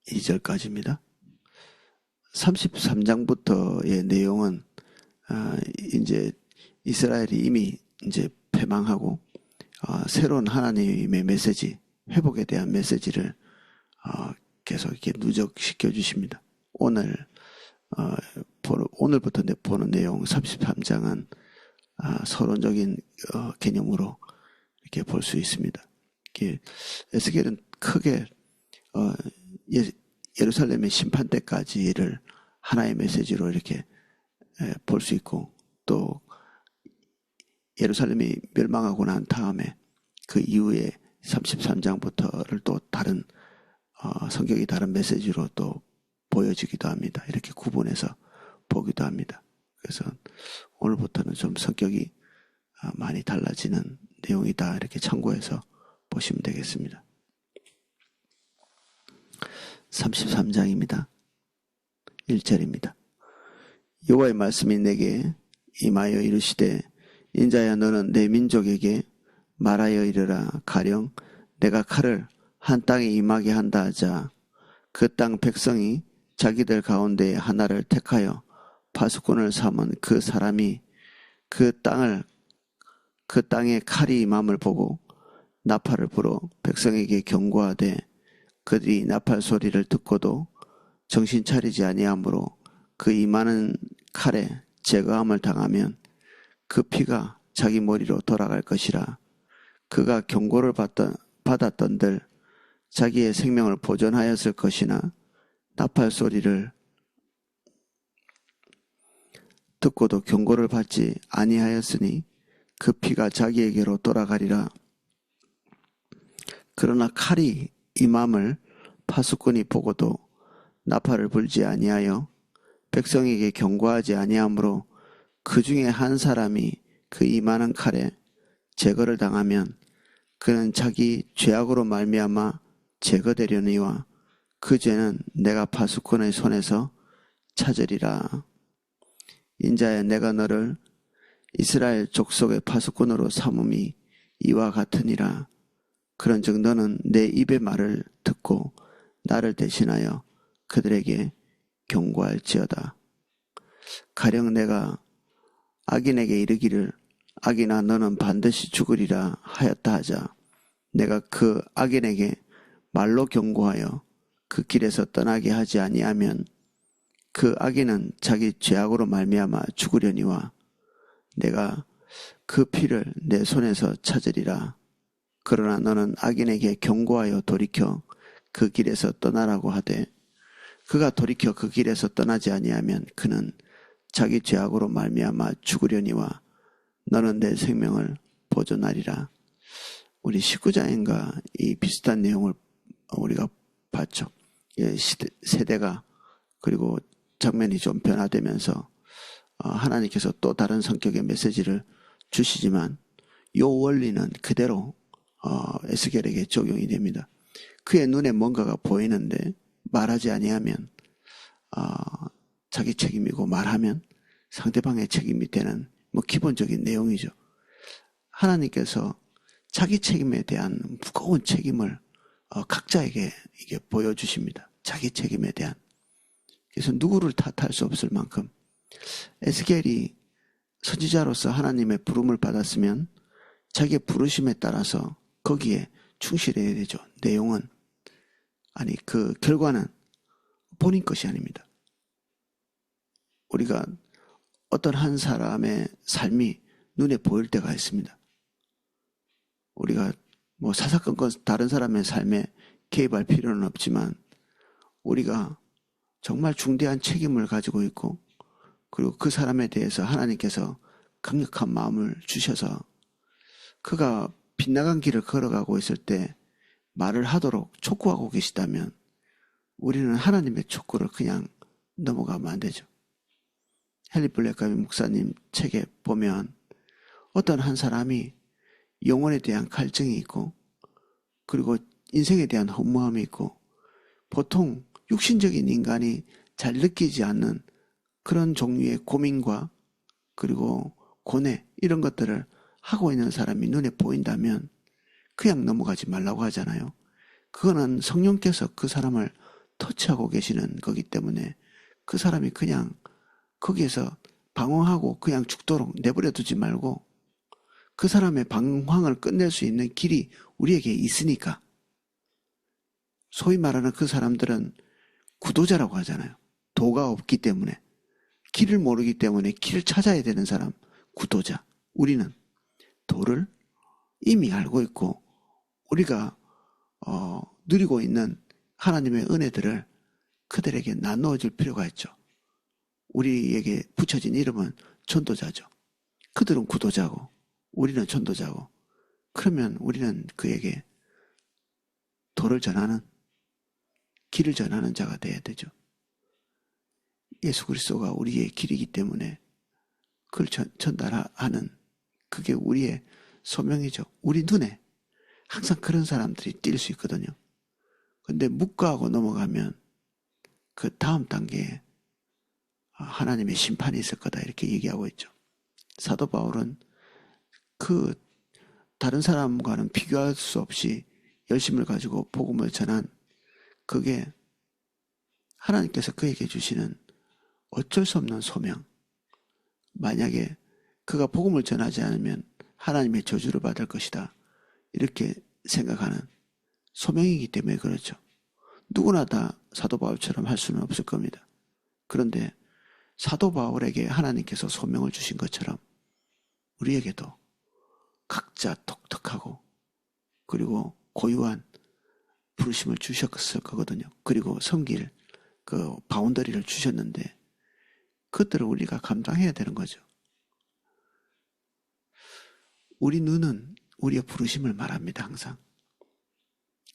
22절까지입니다. 33장부터의 내용은 이제 이스라엘이 이미 이제 패망하고 새로운 하나님의 메시지, 회복에 대한 메시지를 계속 이렇게 누적시켜 주십니다. 오늘부터 보는 내용 33장은 서론적인 개념으로 이렇게 볼 수 있습니다. 에스겔은 크게 예루살렘의 심판 때까지를 하나의 메시지로 이렇게 볼 수 있고, 또 예루살렘이 멸망하고 난 다음에 그 이후에 33장부터를 또 다른 성격이 다른 메시지로 또 보여지기도 합니다. 이렇게 구분해서 보기도 합니다. 그래서 오늘부터는 좀 성격이 많이 달라지는 내용이다, 이렇게 참고해서 보시면 되겠습니다. 33장입니다. 1절입니다. 여호와의 말씀이 내게 임하여 이르시되, 인자야, 너는 내 민족에게 말하여 이르라. 가령 내가 칼을 한 땅에 임하게 한다 하자 그 땅 백성이 자기들 가운데 하나를 택하여 파수꾼을 삼은 그 사람이 그 땅에 칼이 임함을 보고 나팔을 불어 백성에게 경고하되, 그들이 나팔 소리를 듣고도 정신 차리지 아니하므로 그 임하는 칼에 제거함을 당하면 그 피가 자기 머리로 돌아갈 것이라. 그가 경고를 받았던들 자기의 생명을 보존하였을 것이나 나팔 소리를 듣고도 경고를 받지 아니하였으니 그 피가 자기에게로 돌아가리라. 그러나 칼이 임함을 파수꾼이 보고도 나팔을 불지 아니하여 백성에게 경고하지 아니하므로 그 중에 한 사람이 그 임하는 칼에 제거를 당하면 그는 자기 죄악으로 말미암아 제거되려니와 그 죄는 내가 파수꾼의 손에서 찾으리라. 인자야, 내가 너를 이스라엘 족속의 파수꾼으로 삼음이 이와 같으니라. 그런즉 너는 내 입의 말을 듣고 나를 대신하여 그들에게 경고할지어다. 가령 내가 악인에게 이르기를, 악인아, 너는 반드시 죽으리라 하였다 하자 내가 그 악인에게 말로 경고하여 그 길에서 떠나게 하지 아니하면 그 악인은 자기 죄악으로 말미암아 죽으려니와 내가 그 피를 내 손에서 찾으리라. 그러나 너는 악인에게 경고하여 돌이켜 그 길에서 떠나라고 하되 그가 돌이켜 그 길에서 떠나지 아니하면 그는 자기 죄악으로 말미암아 죽으려니와 너는 내 생명을 보존하리라. 우리 19장인가 이 비슷한 내용을 우리가 봤죠. 세대가 그리고 장면이 좀 변화되면서 하나님께서 또 다른 성격의 메시지를 주시지만 이 원리는 그대로 에스겔에게 적용이 됩니다. 그의 눈에 뭔가가 보이는데 말하지 아니하면 자기 책임이고 말하면 상대방의 책임이 되는 기본적인 내용이죠. 하나님께서 자기 책임에 대한 무거운 책임을 각자에게 이게 보여주십니다. 자기 책임에 대한. 그래서 누구를 탓할 수 없을 만큼 에스겔이 선지자로서 하나님의 부름을 받았으면 자기의 부르심에 따라서 거기에 충실해야 되죠. 내용은 그 결과는 본인 것이 아닙니다. 우리가 어떤 한 사람의 삶이 눈에 보일 때가 있습니다. 우리가 사사건건 다른 사람의 삶에 개입할 필요는 없지만 우리가 정말 중대한 책임을 가지고 있고 그리고 그 사람에 대해서 하나님께서 강력한 마음을 주셔서 그가 빗나간 길을 걸어가고 있을 때 말을 하도록 촉구하고 계시다면 우리는 하나님의 촉구를 그냥 넘어가면 안 되죠. 헨리 블랙카미 목사님 책에 보면 어떤 한 사람이 영혼에 대한 갈증이 있고 그리고 인생에 대한 허무함이 있고 보통 육신적인 인간이 잘 느끼지 않는 그런 종류의 고민과 그리고 고뇌 이런 것들을 하고 있는 사람이 눈에 보인다면 그냥 넘어가지 말라고 하잖아요. 그거는 성령께서 그 사람을 터치하고 계시는 거기 때문에 그 사람이 그냥 거기에서 방황하고 그냥 죽도록 내버려 두지 말고 그 사람의 방황을 끝낼 수 있는 길이 우리에게 있으니까. 소위 말하는 그 사람들은 구도자라고 하잖아요. 도가 없기 때문에. 길을 모르기 때문에 길을 찾아야 되는 사람, 구도자. 우리는 도를 이미 알고 있고 우리가 누리고 있는 하나님의 은혜들을 그들에게 나누어 줄 필요가 있죠. 우리에게 붙여진 이름은 전도자죠. 그들은 구도자고 우리는 전도자고, 그러면 우리는 그에게 도를 전하는, 길을 전하는 자가 되어야 되죠. 예수 그리스도가 우리의 길이기 때문에 그걸 전달하는, 그게 우리의 소명이죠. 우리 눈에 항상 그런 사람들이 띌 수 있거든요. 근데 묵과하고 넘어가면 그 다음 단계에 하나님의 심판이 있을 거다, 이렇게 얘기하고 있죠. 사도 바울은 그 다른 사람과는 비교할 수 없이 열심을 가지고 복음을 전한, 그게 하나님께서 그에게 주시는 어쩔 수 없는 소명. 만약에 그가 복음을 전하지 않으면 하나님의 저주를 받을 것이다, 이렇게 생각하는 소명이기 때문에 그렇죠. 누구나 다 사도 바울처럼 할 수는 없을 겁니다. 그런데 사도 바울에게 하나님께서 소명을 주신 것처럼 우리에게도 각자 독특하고 그리고 고유한 부르심을 주셨을 거거든요. 그리고 섬길 그 바운더리를 주셨는데 그것들을 우리가 감당해야 되는 거죠. 우리 눈은 우리의 부르심을 말합니다, 항상.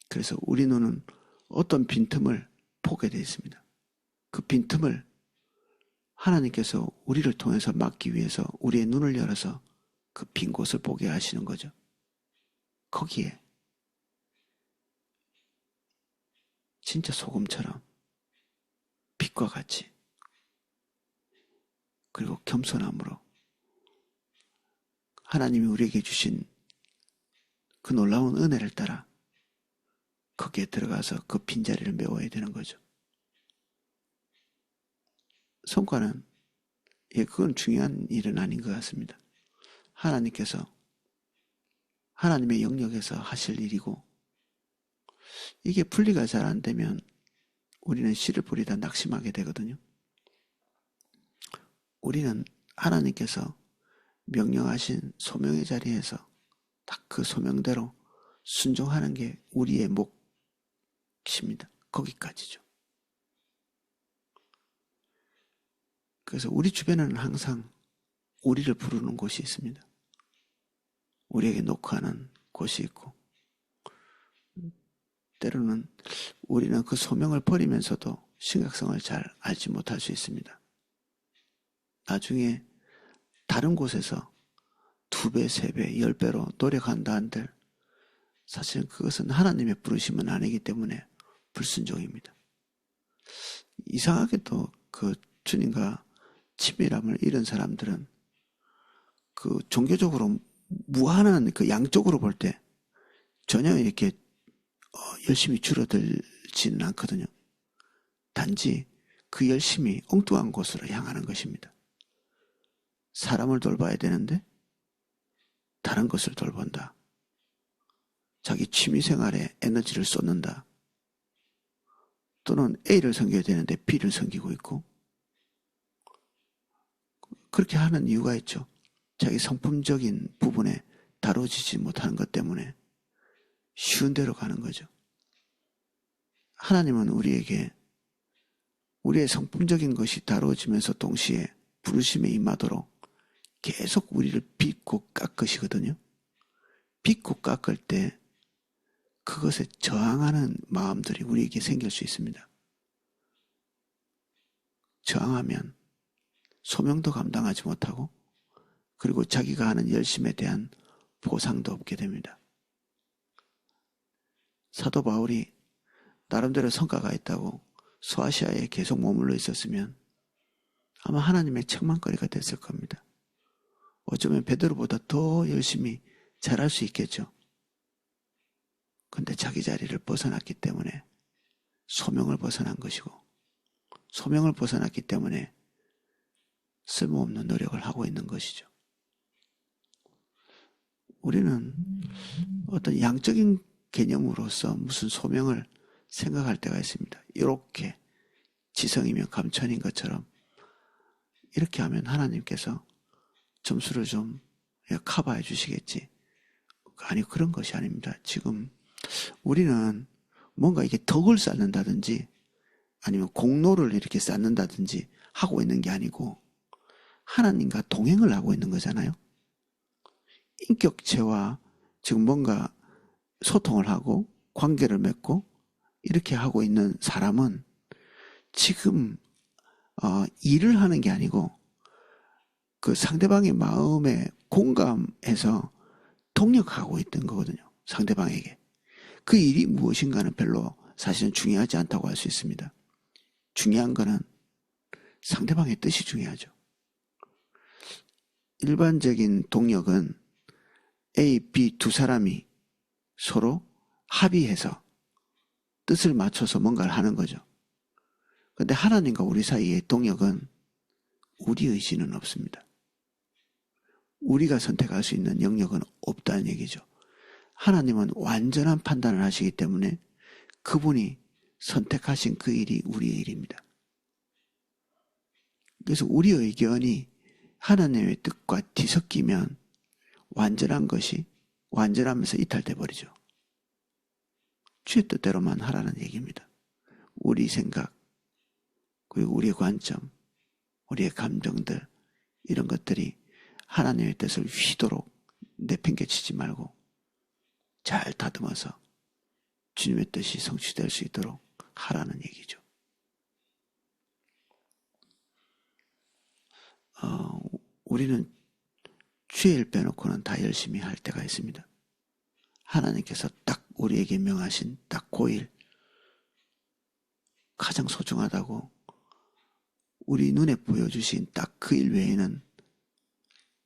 그래서 우리 눈은 어떤 빈틈을 보게 되어 있습니다. 그 빈틈을 하나님께서 우리를 통해서 막기 위해서 우리의 눈을 열어서 그 빈 곳을 보게 하시는 거죠. 거기에 진짜 소금처럼 빛과 같이, 그리고 겸손함으로 하나님이 우리에게 주신 그 놀라운 은혜를 따라 거기에 들어가서 그 빈자리를 메워야 되는 거죠. 성과는, 그건 중요한 일은 아닌 것 같습니다. 하나님께서 하나님의 영역에서 하실 일이고, 이게 분리가 잘 안 되면 우리는 씨를 뿌리다 낙심하게 되거든요. 우리는 하나님께서 명령하신 소명의 자리에서 딱 그 소명대로 순종하는 게 우리의 몫입니다. 거기까지죠. 그래서 우리 주변에는 항상 우리를 부르는 곳이 있습니다. 우리에게 녹화하는 곳이 있고, 때로는 우리는 그 소명을 버리면서도 심각성을 잘 알지 못할 수 있습니다. 나중에 다른 곳에서 2배, 3배, 10배로 노력한다 한들 사실은 그것은 하나님의 부르심은 아니기 때문에 불순종입니다. 이상하게도 그 주님과 친밀함을 잃은 사람들은 그 종교적으로 무한한 그 양쪽으로 볼 때 전혀 이렇게 열심히 줄어들지는 않거든요. 단지 그 열심이 엉뚱한 곳으로 향하는 것입니다. 사람을 돌봐야 되는데 다른 것을 돌본다. 자기 취미생활에 에너지를 쏟는다. 또는 A를 섬겨야 되는데 B를 섬기고 있고, 그렇게 하는 이유가 있죠. 자기 성품적인 부분에 다뤄지지 못하는 것 때문에 쉬운 대로 가는 거죠. 하나님은 우리에게 우리의 성품적인 것이 다루어지면서 동시에 부르심에 임하도록 계속 우리를 빚고 깎으시거든요. 빚고 깎을 때 그것에 저항하는 마음들이 우리에게 생길 수 있습니다. 저항하면 소명도 감당하지 못하고, 그리고 자기가 하는 열심에 대한 보상도 없게 됩니다. 사도 바울이 나름대로 성과가 있다고 소아시아에 계속 머물러 있었으면 아마 하나님의 책망거리가 됐을 겁니다. 어쩌면 베드로보다 더 열심히 잘할 수 있겠죠. 그런데 자기 자리를 벗어났기 때문에 소명을 벗어난 것이고, 소명을 벗어났기 때문에 쓸모없는 노력을 하고 있는 것이죠. 우리는 어떤 양적인 개념으로서 무슨 소명을 생각할 때가 있습니다. 이렇게 지성이면 감천인 것처럼 이렇게 하면 하나님께서 점수를 좀 커버해 주시겠지. 아니, 그런 것이 아닙니다. 지금 우리는 뭔가 이게 덕을 쌓는다든지 아니면 공로를 이렇게 쌓는다든지 하고 있는 게 아니고 하나님과 동행을 하고 있는 거잖아요. 인격체와 지금 뭔가 소통을 하고 관계를 맺고 이렇게 하고 있는 사람은 지금 일을 하는 게 아니고 그 상대방의 마음에 공감해서 동력하고 있던 거거든요. 상대방에게. 그 일이 무엇인가는 별로 사실은 중요하지 않다고 할 수 있습니다. 중요한 거는 상대방의 뜻이 중요하죠. 일반적인 동력은 A, B 두 사람이 서로 합의해서 뜻을 맞춰서 뭔가를 하는 거죠. 그런데 하나님과 우리 사이의 동력은 우리 의지는 없습니다. 우리가 선택할 수 있는 영역은 없다는 얘기죠. 하나님은 완전한 판단을 하시기 때문에 그분이 선택하신 그 일이 우리의 일입니다. 그래서 우리 의견이 하나님의 뜻과 뒤섞이면 완전한 것이 완전하면서 이탈돼 버리죠. 주의 뜻대로만 하라는 얘기입니다. 우리 생각, 그리고 우리의 관점, 우리의 감정들, 이런 것들이 하나님의 뜻을 휘도록 내팽개치지 말고 잘 다듬어서 주님의 뜻이 성취될 수 있도록 하라는 얘기죠. 우리는 주의 일 빼놓고는 다 열심히 할 때가 있습니다. 하나님께서 딱 우리에게 명하신 딱 그 일, 가장 소중하다고 우리 눈에 보여주신 딱 그 일 외에는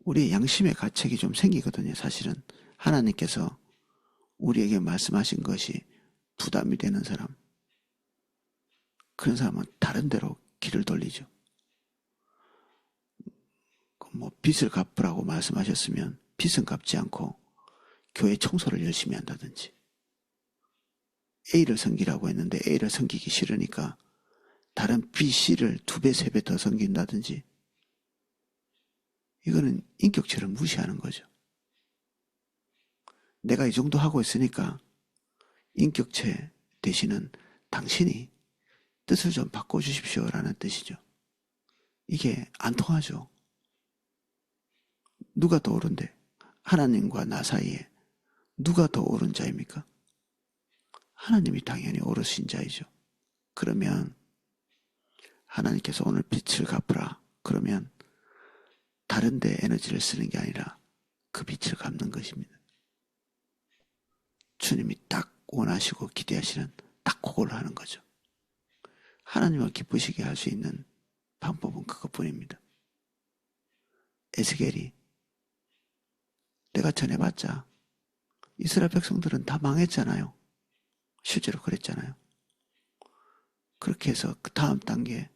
우리의 양심의 가책이 좀 생기거든요. 사실은 하나님께서 우리에게 말씀하신 것이 부담이 되는 사람, 그런 사람은 다른 데로 길을 돌리죠. 빚을 갚으라고 말씀하셨으면 빚은 갚지 않고 교회 청소를 열심히 한다든지, A를 섬기라고 했는데 A를 섬기기 싫으니까 다른 B, C를 2배, 3배 더 섬긴다든지, 이거는 인격체를 무시하는 거죠. 내가 이 정도 하고 있으니까 인격체 대신은 당신이 뜻을 좀 바꿔주십시오라는 뜻이죠. 이게 안 통하죠. 누가 더 옳은데? 하나님과 나 사이에 누가 더 옳은 자입니까? 하나님이 당연히 옳으신 자이죠. 그러면 하나님께서 오늘 빚을 갚으라. 그러면 다른 데 에너지를 쓰는 게 아니라 그 빚을 갚는 것입니다. 주님이 딱 원하시고 기대하시는 딱 그걸 하는 거죠. 하나님을 기쁘시게 할 수 있는 방법은 그것뿐입니다. 에스겔이 내가 전해봤자 이스라엘 백성들은 다 망했잖아요. 실제로 그랬잖아요. 그렇게 해서 그 다음 단계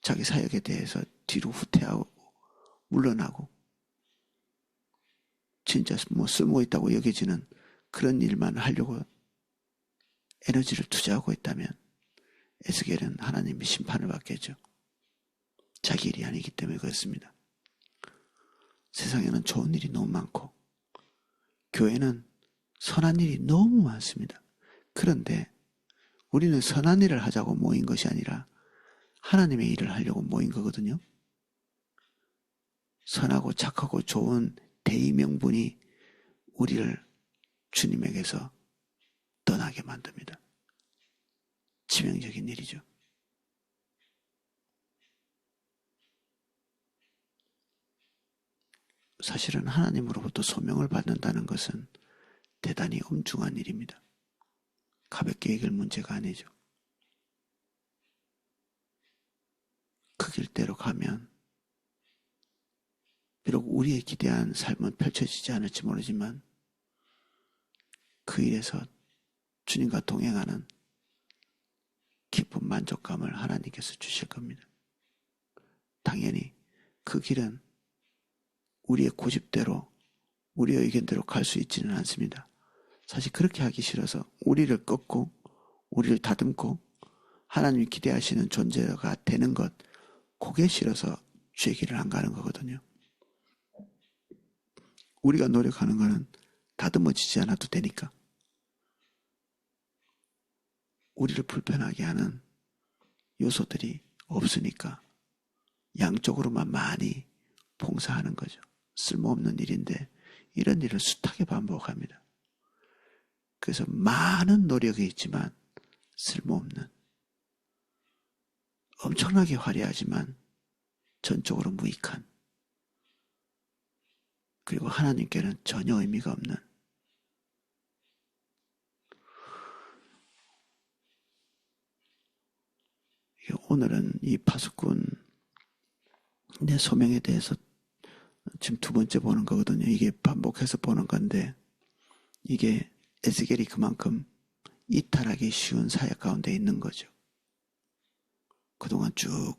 자기 사역에 대해서 뒤로 후퇴하고 물러나고 진짜 쓸모있다고 여겨지는 그런 일만 하려고 에너지를 투자하고 있다면 에스겔은 하나님의 심판을 받겠죠. 자기 일이 아니기 때문에 그렇습니다. 세상에는 좋은 일이 너무 많고 교회는 선한 일이 너무 많습니다. 그런데 우리는 선한 일을 하자고 모인 것이 아니라 하나님의 일을 하려고 모인 거거든요. 선하고 착하고 좋은 대의 명분이 우리를 주님에게서 떠나게 만듭니다. 치명적인 일이죠. 사실은 하나님으로부터 소명을 받는다는 것은 대단히 엄중한 일입니다. 가볍게 얘기할 문제가 아니죠. 그 길대로 가면 비록 우리의 기대한 삶은 펼쳐지지 않을지 모르지만 그 그 일에서 주님과 동행하는 깊은 만족감을 하나님께서 주실 겁니다. 당연히 그 길은 우리의 고집대로 우리의 의견대로 갈 수 있지는 않습니다. 사실 그렇게 하기 싫어서 우리를 꺾고 우리를 다듬고 하나님이 기대하시는 존재가 되는 것, 그게 싫어서 주의 길을 안 가는 거거든요. 우리가 노력하는 거는 다듬어지지 않아도 되니까. 우리를 불편하게 하는 요소들이 없으니까 양쪽으로만 많이 봉사하는 거죠. 쓸모없는 일인데 이런 일을 숱하게 반복합니다. 그래서 많은 노력이 있지만 쓸모없는, 엄청나게 화려하지만 전적으로 무익한, 그리고 하나님께는 전혀 의미가 없는, 오늘은 이 파수꾼 내 소명에 대해서 지금 두 번째 보는 거거든요. 이게 반복해서 보는 건데, 이게 에스겔이 그만큼 이탈하기 쉬운 사역 가운데 있는 거죠. 그동안 쭉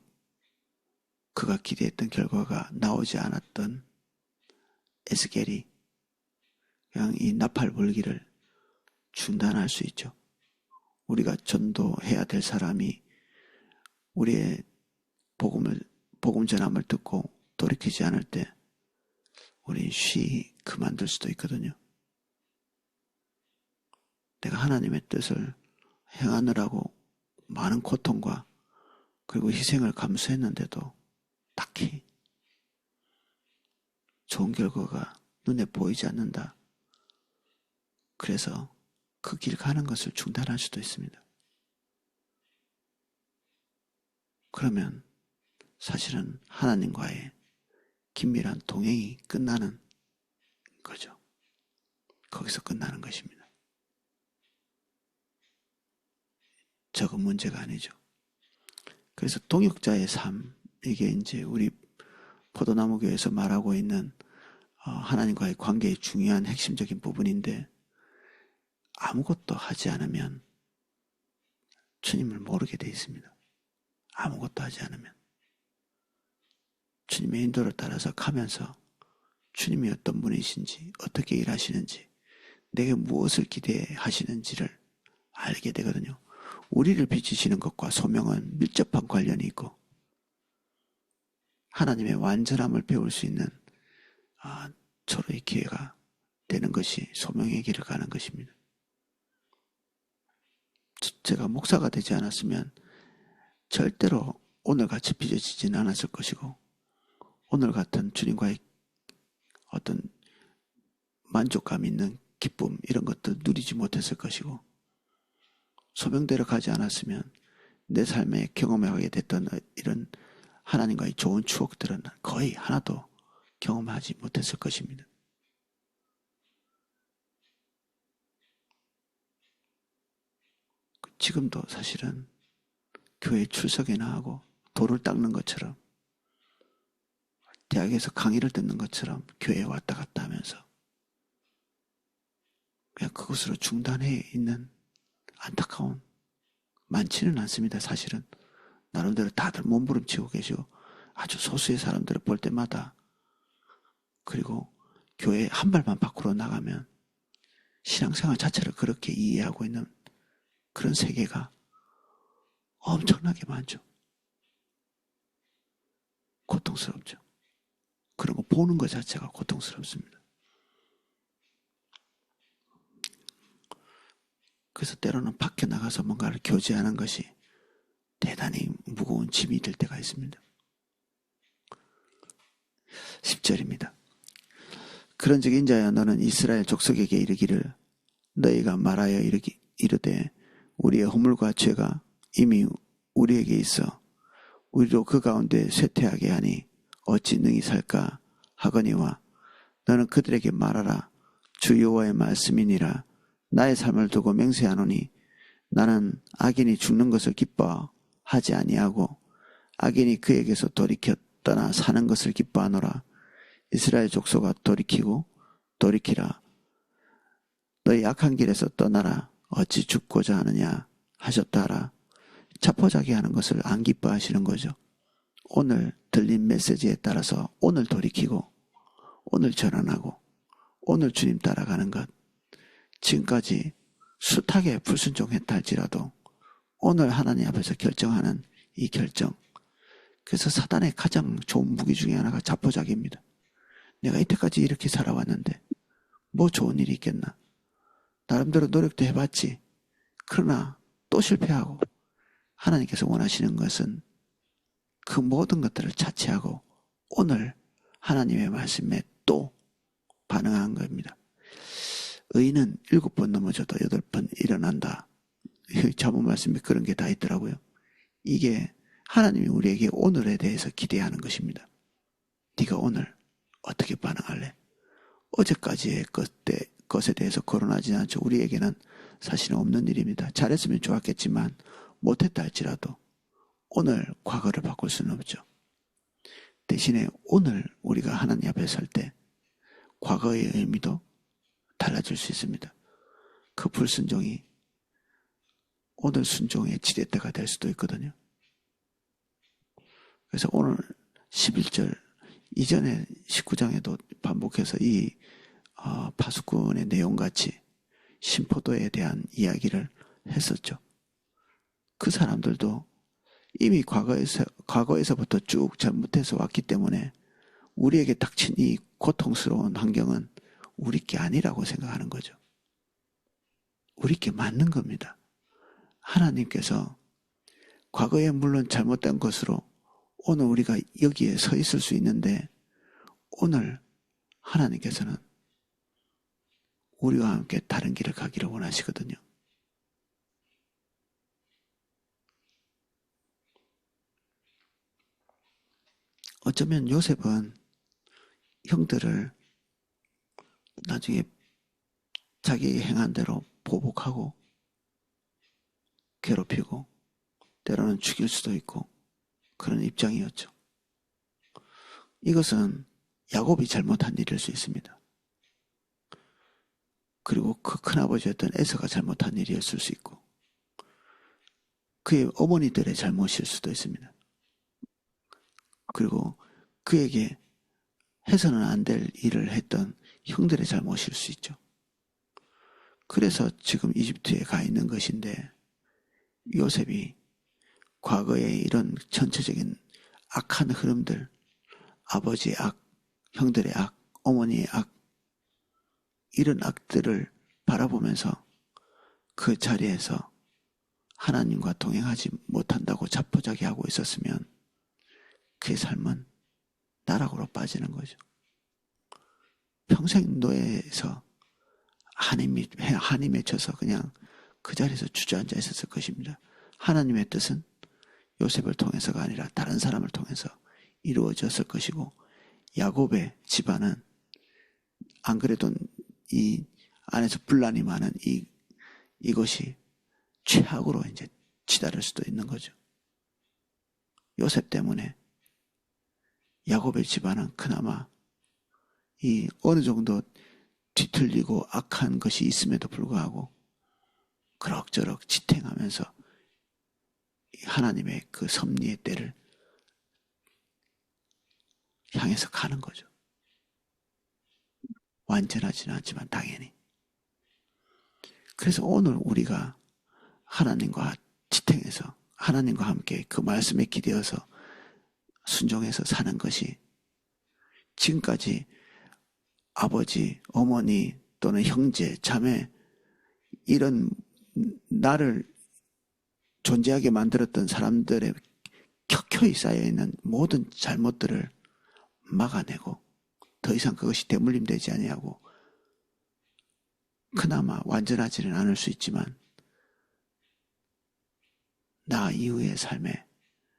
그가 기대했던 결과가 나오지 않았던 에스겔이 그냥 이 나팔 불기를 중단할 수 있죠. 우리가 전도해야 될 사람이 우리의 복음 전함을 듣고 돌이키지 않을 때 우린 쉬 그만둘 수도 있거든요. 내가 하나님의 뜻을 행하느라고 많은 고통과 그리고 희생을 감수했는데도 딱히 좋은 결과가 눈에 보이지 않는다. 그래서 그 길 가는 것을 중단할 수도 있습니다. 그러면 사실은 하나님과의 긴밀한 동행이 끝나는 거죠. 거기서 끝나는 것입니다. 적은 문제가 아니죠. 그래서 동역자의 삶, 이게 이제 우리 포도나무 교회에서 말하고 있는 하나님과의 관계의 중요한 핵심적인 부분인데, 아무것도 하지 않으면 주님을 모르게 돼 있습니다. 아무것도 하지 않으면 주님의 인도를 따라서 가면서 주님이 어떤 분이신지, 어떻게 일하시는지, 내게 무엇을 기대하시는지를 알게 되거든요. 우리를 비추시는 것과 소명은 밀접한 관련이 있고, 하나님의 완전함을 배울 수 있는 서로의 기회가 되는 것이 소명의 길을 가는 것입니다. 제가 목사가 되지 않았으면 절대로 오늘같이 빚어지지는 않았을 것이고, 오늘 같은 주님과의 어떤 만족감 있는 기쁨, 이런 것들 누리지 못했을 것이고, 소명대로 가지 않았으면 내 삶에 경험하게 됐던 이런 하나님과의 좋은 추억들은 거의 하나도 경험하지 못했을 것입니다. 지금도 사실은 교회 출석이나 하고 돌을 닦는 것처럼, 대학에서 강의를 듣는 것처럼 교회에 왔다 갔다 하면서 그냥 그것으로 중단해 있는 안타까운, 많지는 않습니다. 사실은 나름대로 다들 몸부림치고 계시고, 아주 소수의 사람들을 볼 때마다, 그리고 교회 한 발만 밖으로 나가면 신앙생활 자체를 그렇게 이해하고 있는 그런 세계가 엄청나게 많죠. 고통스럽죠. 그런 거 보는 것 자체가 고통스럽습니다. 그래서 때로는 밖에 나가서 뭔가를 교제하는 것이 대단히 무거운 짐이 될 때가 있습니다. 10절입니다. 그런즉 인자여 너는 이스라엘 족속에게 이르기를, 너희가 말하여 이르되 우리의 허물과 죄가 이미 우리에게 있어 우리로 그 가운데 쇠퇴하게 하니 어찌 능히 살까 하거니와, 너는 그들에게 말하라. 주 여호와의 말씀이니라. 나의 삶을 두고 맹세하노니 나는 악인이 죽는 것을 기뻐하지 아니하고 악인이 그에게서 돌이켜 떠나 사는 것을 기뻐하노라. 이스라엘 족속아 돌이키라. 너희 악한 길에서 떠나라. 어찌 죽고자 하느냐 하셨다 하라. 자포자기하는 것을 안 기뻐하시는 거죠. 오늘 들린 메시지에 따라서 오늘 돌이키고 오늘 전환하고 오늘 주님 따라가는 것. 지금까지 숱하게 불순종했다 할지라도 오늘 하나님 앞에서 결정하는 이 결정. 그래서 사단의 가장 좋은 무기 중에 하나가 자포자기입니다. 내가 이때까지 이렇게 살아왔는데 뭐 좋은 일이 있겠나. 나름대로 노력도 해봤지. 그러나 또 실패하고 하나님께서 원하시는 것은 그 모든 것들을 자체하고 오늘 하나님의 말씀에 또 반응한 겁니다. 의인은 7번 넘어져도 8번 일어난다. 자문 말씀에 그런 게 다 있더라고요. 이게 하나님이 우리에게 오늘에 대해서 기대하는 것입니다. 네가 오늘 어떻게 반응할래? 어제까지의 것에 대해서 거론하지 않죠. 우리에게는 사실은 없는 일입니다. 잘했으면 좋았겠지만 못했다 할지라도 오늘 과거를 바꿀 수는 없죠. 대신에 오늘 우리가 하나님 앞에 설 때 과거의 의미도 달라질 수 있습니다. 그 불순종이 오늘 순종의 지렛대가 될 수도 있거든요. 그래서 오늘 11절 이전에 19장에도 반복해서 이 파수꾼의 내용같이 신포도에 대한 이야기를 했었죠. 그 사람들도 이미 과거에서부터 쭉 잘못해서 왔기 때문에 우리에게 닥친 이 고통스러운 환경은 우리 게 아니라고 생각하는 거죠. 우리 게 맞는 겁니다. 하나님께서 과거에 물론 잘못된 것으로 오늘 우리가 여기에 서 있을 수 있는데 오늘 하나님께서는 우리와 함께 다른 길을 가기를 원하시거든요. 어쩌면 요셉은 형들을 나중에 자기 행한 대로 보복하고 괴롭히고 때로는 죽일 수도 있고 그런 입장이었죠. 이것은 야곱이 잘못한 일일 수 있습니다. 그리고 그 큰아버지였던 에서가 잘못한 일이었을 수 있고 그의 어머니들의 잘못일 수도 있습니다. 그리고 그에게 해서는 안 될 일을 했던 형들의 잘못일 수 있죠. 그래서 지금 이집트에 가 있는 것인데 요셉이 과거의 이런 전체적인 악한 흐름들, 아버지의 악, 형들의 악, 어머니의 악, 이런 악들을 바라보면서 그 자리에서 하나님과 동행하지 못한다고 자포자기하고 있었으면 그의 삶은 나락으로 빠지는 거죠. 평생 노예에서 한이 맺혀서 그냥 그 자리에서 주저앉아 있었을 것입니다. 하나님의 뜻은 요셉을 통해서가 아니라 다른 사람을 통해서 이루어졌을 것이고 야곱의 집안은 안 그래도 이 안에서 분란이 많은 이것이 최악으로 이제 치달을 수도 있는 거죠. 요셉 때문에 야곱의 집안은 그나마 이 어느 정도 뒤틀리고 악한 것이 있음에도 불구하고 그럭저럭 지탱하면서 하나님의 그 섭리의 때를 향해서 가는 거죠. 완전하지는 않지만 당연히. 그래서 오늘 우리가 하나님과 지탱해서 하나님과 함께 그 말씀에 기대어서 순종해서 사는 것이 지금까지 아버지, 어머니 또는 형제, 자매 이런 나를 존재하게 만들었던 사람들의 켜켜이 쌓여있는 모든 잘못들을 막아내고 더 이상 그것이 대물림되지 아니하고 그나마 완전하지는 않을 수 있지만 나 이후의 삶에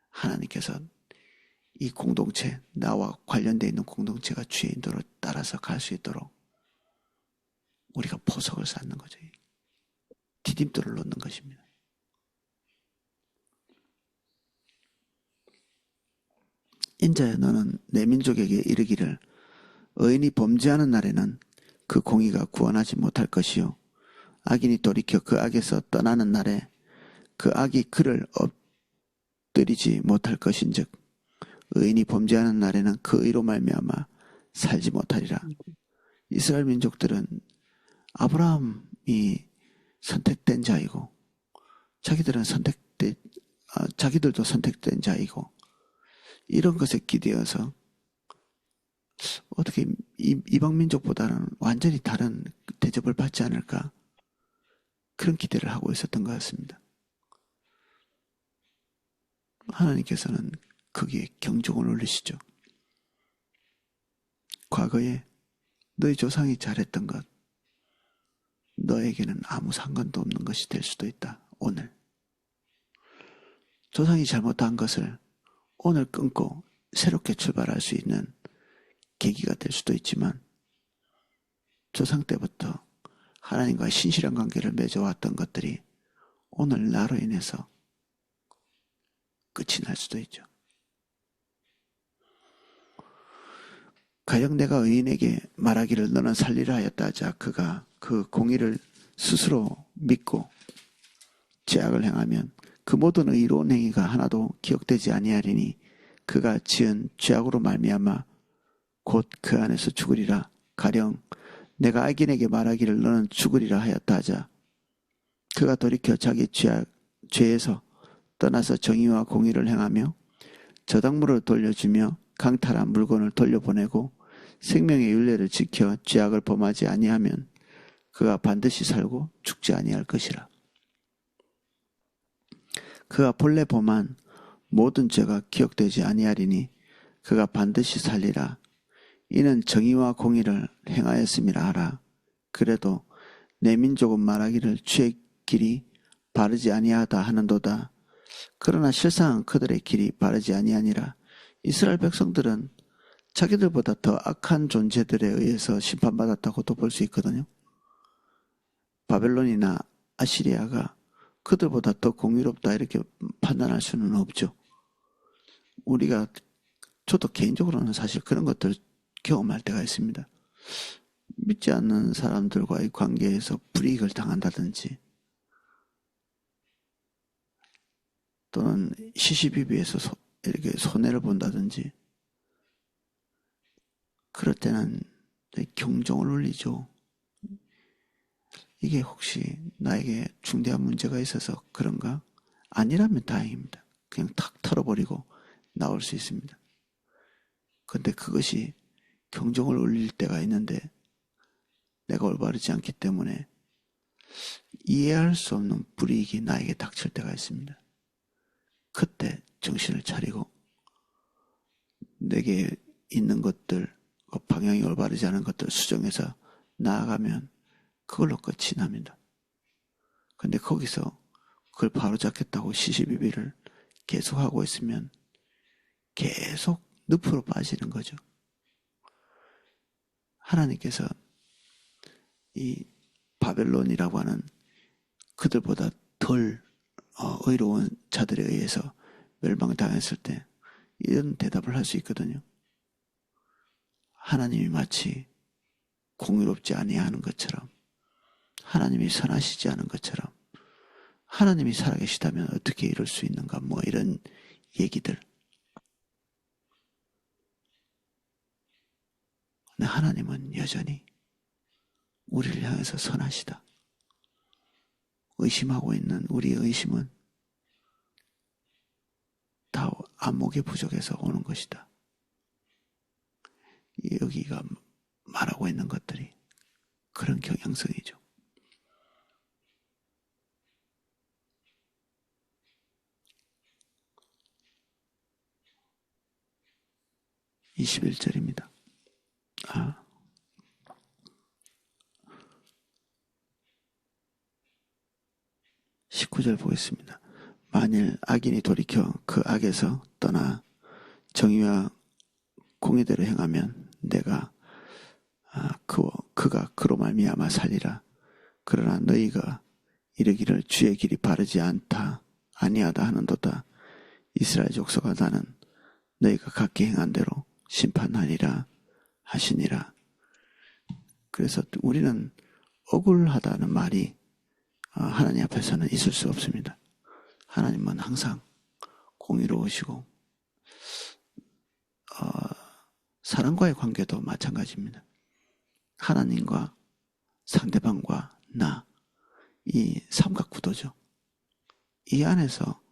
하나님께서 이 공동체, 나와 관련되어 있는 공동체가 주의 인도로 따라서 갈 수 있도록 우리가 포석을 쌓는 거죠. 디딤돌을 놓는 것입니다. 인자야 너는 내 민족에게 이르기를 의인이 범죄하는 날에는 그 공의가 구원하지 못할 것이요 악인이 돌이켜 그 악에서 떠나는 날에 그 악이 그를 엎드리지 못할 것인즉 의인이 범죄하는 날에는 그 의로 말미암아 살지 못하리라. 이스라엘 민족들은 아브라함이 선택된 자이고 자기들도 선택된 자이고 이런 것에 기대어서 어떻게 이방 민족보다는 완전히 다른 대접을 받지 않을까 그런 기대를 하고 있었던 것 같습니다. 하나님께서는 거기에 경종을 울리시죠. 과거에 너희 조상이 잘했던 것 너에게는 아무 상관도 없는 것이 될 수도 있다. 오늘 조상이 잘못한 것을 오늘 끊고 새롭게 출발할 수 있는 계기가 될 수도 있지만 조상 때부터 하나님과 신실한 관계를 맺어왔던 것들이 오늘 나로 인해서 끝이 날 수도 있죠. 가령 내가 의인에게 말하기를 너는 살리라 하였다 하자 그가 그 공의를 스스로 믿고 죄악을 행하면 그 모든 의로운 행위가 하나도 기억되지 아니하리니 그가 지은 죄악으로 말미암아 곧 그 안에서 죽으리라. 가령 내가 악인에게 말하기를 너는 죽으리라 하였다 하자 그가 돌이켜 자기 죄에서 떠나서 정의와 공의를 행하며 저당물을 돌려주며 강탈한 물건을 돌려보내고 생명의 율례를 지켜 죄악을 범하지 아니하면 그가 반드시 살고 죽지 아니할 것이라. 그가 본래 범한 모든 죄가 기억되지 아니하리니 그가 반드시 살리라. 이는 정의와 공의를 행하였음이라 하라. 그래도 내 민족은 말하기를 주의 길이 바르지 아니하다 하는도다. 그러나 실상은 그들의 길이 바르지 아니하니라. 이스라엘 백성들은 자기들보다 더 악한 존재들에 의해서 심판받았다고도 볼 수 있거든요. 바벨론이나 아시리아가 그들보다 더 공의롭다 이렇게 판단할 수는 없죠. 저도 개인적으로는 사실 그런 것들 경험할 때가 있습니다. 믿지 않는 사람들과의 관계에서 불이익을 당한다든지 또는 시시비비에서 이렇게 손해를 본다든지 그럴 때는 경종을 울리죠. 이게 혹시 나에게 중대한 문제가 있어서 그런가? 아니라면 다행입니다. 그냥 탁 털어버리고 나올 수 있습니다. 근데 그것이 경종을 울릴 때가 있는데 내가 올바르지 않기 때문에 이해할 수 없는 불이익이 나에게 닥칠 때가 있습니다. 그때 정신을 차리고 내게 있는 것들, 방향이 올바르지 않은 것들 수정해서 나아가면 그걸로 끝이 납니다. 근데 거기서 그걸 바로잡겠다고 시시비비를 계속하고 있으면 계속 늪으로 빠지는 거죠. 하나님께서 이 바벨론이라고 하는 그들보다 덜 의로운 자들에 의해서 멸망당했을 때 이런 대답을 할 수 있거든요. 하나님이 마치 공의롭지 아니하는 것처럼 하나님이 선하시지 않은 것처럼 하나님이 살아계시다면 어떻게 이럴 수 있는가 뭐 이런 얘기들. 근데 하나님은 여전히 우리를 향해서 선하시다. 의심하고 있는 우리의 의심은 다 안목의 부족에서 오는 것이다. 여기가 말하고 있는 것들이 그런 경향성이죠. 21절입니다. 19절 보겠습니다. 만일 악인이 돌이켜 그 악에서 떠나 정의와 공의대로 행하면 내가 그가 그로 말미암아 살리라. 그러나 너희가 이르기를 주의 길이 바르지 않다 아니하다 하는도다. 이스라엘 족속아 나는 너희가 각기 행한 대로 심판하리라 하시니라. 그래서 우리는 억울하다는 말이 하나님 앞에서는 있을 수 없습니다. 하나님은 항상 공의로우시고 사람과의 관계도 마찬가지입니다. 하나님과 상대방과 나, 이 삼각구도죠. 이 안에서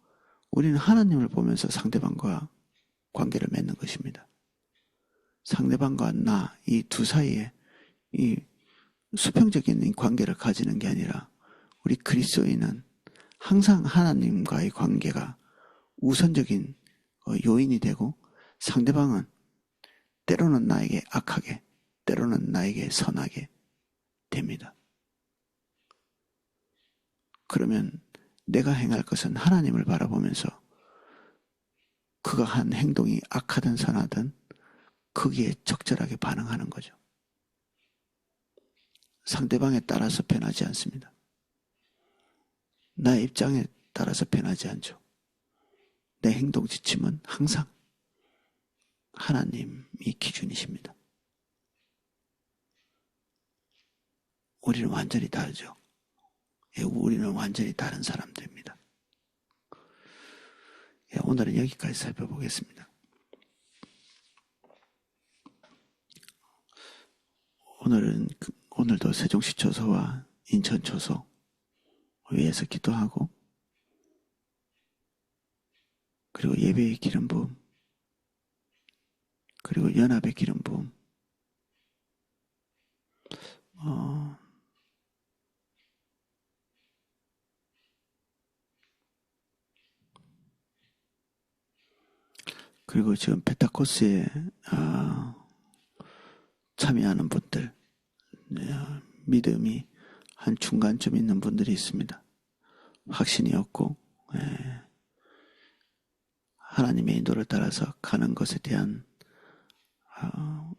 우리는 하나님을 보면서 상대방과 관계를 맺는 것입니다. 상대방과 나, 이 두 사이에 이 수평적인 관계를 가지는 게 아니라 우리 그리스도인은 항상 하나님과의 관계가 우선적인 요인이 되고 상대방은 때로는 나에게 악하게, 때로는 나에게 선하게 됩니다. 그러면 내가 행할 것은 하나님을 바라보면서 그가 한 행동이 악하든 선하든 거기에 적절하게 반응하는 거죠. 상대방에 따라서 변하지 않습니다. 나의 입장에 따라서 변하지 않죠. 내 행동 지침은 항상 하나님이 기준이십니다. 우리는 완전히 다르죠. 우리는 완전히 다른 사람들입니다. 오늘은 여기까지 살펴보겠습니다. 오늘도 세종시초소와 인천초소 위에서 기도하고 그리고 예배의 기름 부음 그리고 연합의 기름 부음 그리고 지금 펜타코스에 참여하는 분들 믿음이 한 중간쯤 있는 분들이 있습니다. 확신이 없고 하나님의 인도를 따라서 가는 것에 대한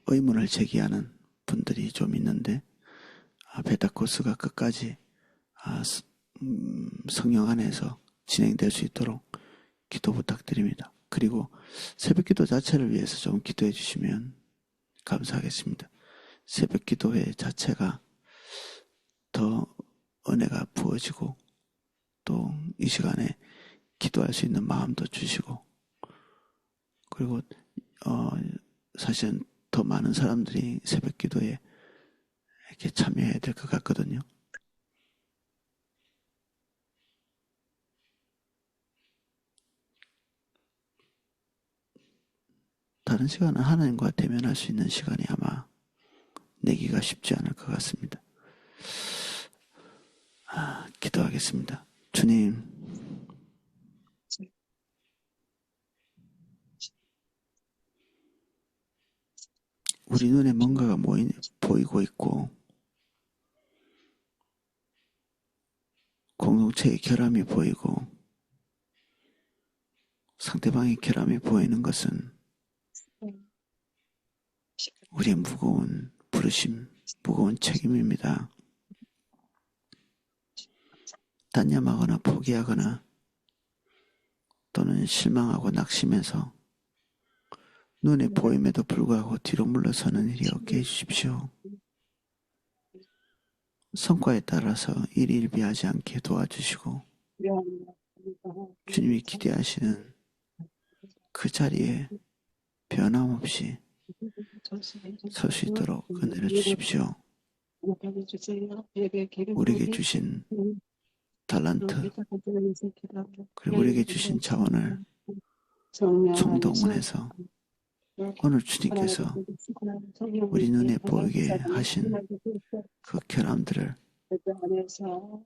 의문을 제기하는 분들이 좀 있는데 펜타코스가 끝까지 성령 안에서 진행될 수 있도록 기도 부탁드립니다. 그리고 새벽기도 자체를 위해서 좀 기도해 주시면 감사하겠습니다. 새벽기도회 자체가 더 은혜가 부어지고 또 이 시간에 기도할 수 있는 마음도 주시고 그리고 사실은 더 많은 사람들이 새벽기도에 이렇게 참여해야 될 것 같거든요. 다른 시간은 하나님과 대면할 수 있는 시간이 아마 내기가 쉽지 않을 것 같습니다. 기도하겠습니다. 주님, 우리 눈에 뭔가가 보이고 있고 공동체의 결함이 보이고 상대방의 결함이 보이는 것은 우리의 무거운 부르심, 무거운 책임입니다. 단념하거나 포기하거나 또는 실망하고 낙심해서 눈에 보임에도 불구하고 뒤로 물러서는 일이 없게 해주십시오. 성과에 따라서 일일비하지 않게 도와주시고 주님이 기대하시는 그 자리에 변함없이 설 수 있도록 은혜를 주십시오. 우리에게 주신 달란트 그리고 우리에게 주신 자원을 총동원해서 오늘 주님께서 우리 눈에 보이게 하신 그 결함들을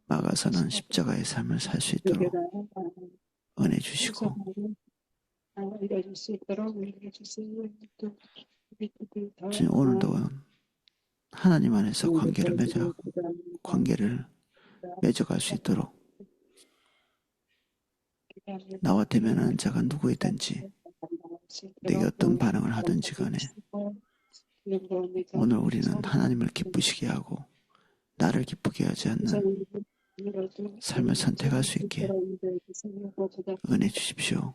막아서는 십자가의 삶을 살 수 있도록 은혜 주시고 주님 오늘도 하나님 안에서 관계를 맺어갈 수 있도록 나와 대면하는 자가 누구이든지 내게 어떤 반응을 하든지 간에 오늘 우리는 하나님을 기쁘시게 하고 나를 기쁘게 하지 않는 삶을 선택할 수 있게 은혜 주십시오.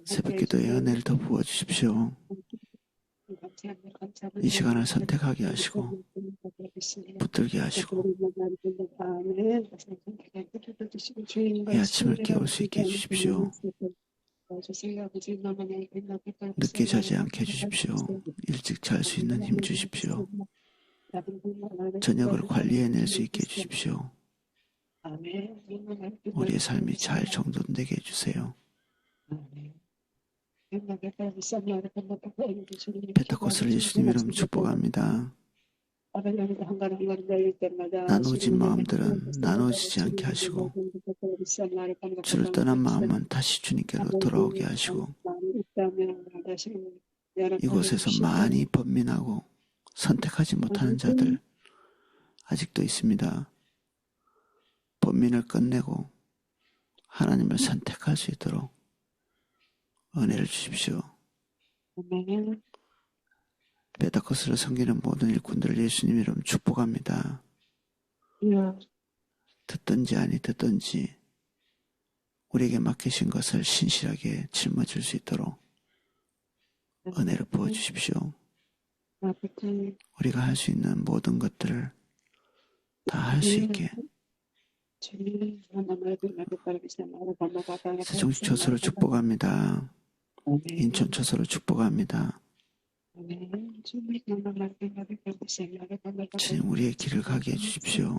새벽기도의 은혜를 더 부어주십시오. 이 시간을 선택하게 하시고 붙들게 하시고 이 아침을 깨울 수 있게 해주십시오. 늦게 자지 않게 해주십시오. 일찍 잘 수 있는 힘 주십시오. 저녁을 관리해낼 수 있게 해주십시오. 우리의 삶이 잘 정돈되게 해주세요. 펜테코스를 예수님 이름 축복합니다. 나누어진 마음들은 나누어지지 않게 하시고 주를 떠난 마음은 다시 주님께로 돌아오게 하시고 이곳에서 많이 번민하고 선택하지 못하는 자들 아직도 있습니다. 번민을 끝내고 하나님을 선택할 수 있도록 은혜를 주십시오. 펜테코스를 섬기는 모든 일꾼들을 예수님 이름 축복합니다. 듣든지 아니 듣든지 우리에게 맡기신 것을 신실하게 짊어질 수 있도록 은혜를 부어주십시오. 우리가 할 수 있는 모든 것들을 다 할 수 있게 세종시 처소를 축복합니다. 인천 처소를 축복합니다. 주님 우리의 길을 가게 해주십시오.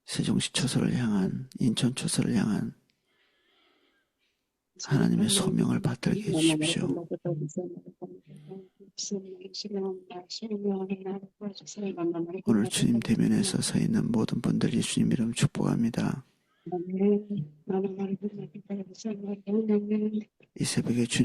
세종시 처소를 향한 인천 처소를 향한 하나님의 소명을 받들게 해주십시오. 오늘 주님 대면에서 서 있는 모든 분들 예수님 이름 축복합니다. 이 새벽에 주님